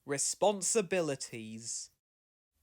Responsibilities.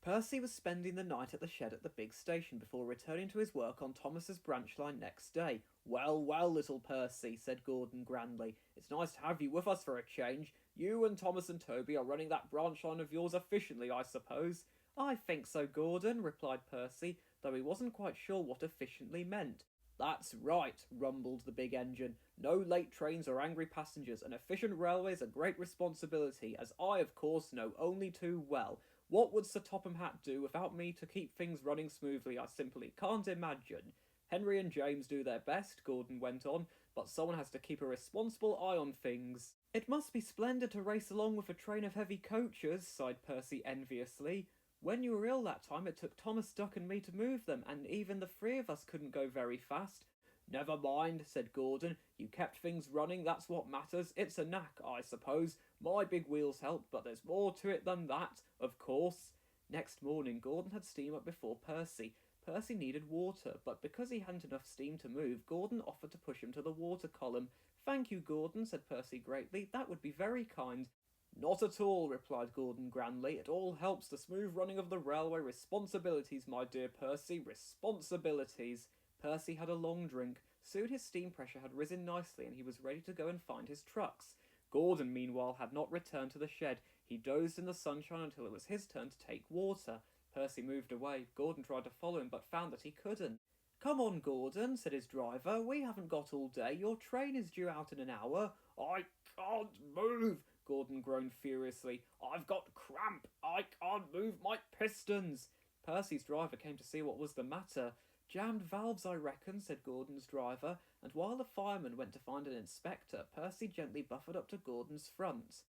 Percy was spending the night at the shed at the big station before returning to his work on Thomas's branch line next day. "Well, well, little Percy," said Gordon grandly. "It's nice to have you with us for a change. You and Thomas and Toby are running that branch line of yours efficiently, I suppose." "I think so, Gordon," replied Percy, though he wasn't quite sure what efficiently meant. "That's right," rumbled the big engine. "No late trains or angry passengers. An efficient railway is a great responsibility, as I, of course, know only too well. What would Sir Topham Hatt do without me to keep things running smoothly? I simply can't imagine." "Henry and James do their best," Gordon went on, "but someone has to keep a responsible eye on things." "It must be splendid to race along with a train of heavy coaches," sighed Percy enviously. "When you were ill that time, it took Thomas Duck and me to move them, and even the three of us couldn't go very fast." "Never mind," said Gordon. "You kept things running, that's what matters. It's a knack, I suppose. My big wheels help, but there's more to it than that, of course." Next morning, Gordon had steam up before Percy. Percy needed water, but because he hadn't enough steam to move, Gordon offered to push him to the water column. "Thank you, Gordon," said Percy greatly. "That would be very kind." "Not at all," replied Gordon grandly. "It all helps the smooth running of the railway. Responsibilities, my dear Percy, responsibilities." Percy had a long drink. Soon his steam pressure had risen nicely, and he was ready to go and find his trucks. Gordon, meanwhile, had not returned to the shed. He dozed in the sunshine until it was his turn to take water. Percy moved away. Gordon tried to follow him, but found that he couldn't. "Come on, Gordon," said his driver. "We haven't got all day. Your train is due out in an hour." "I can't move," Gordon groaned furiously. "I've got cramp. I can't move my pistons." Percy's driver came to see what was the matter. "Jammed valves, I reckon," said Gordon's driver, and while the fireman went to find an inspector, Percy gently buffered up to Gordon's front.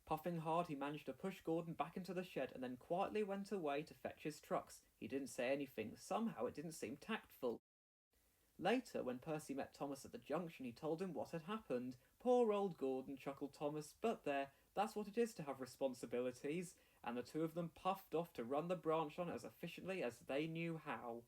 Puffing hard, he managed to push Gordon back into the shed and then quietly went away to fetch his trucks. He didn't say anything. Somehow it didn't seem tactful. Later, when Percy met Thomas at the junction, he told him what had happened. "Poor old Gordon," chuckled Thomas, "but there, that's what it is to have responsibilities." And the two of them puffed off to run the branch on as efficiently as they knew how.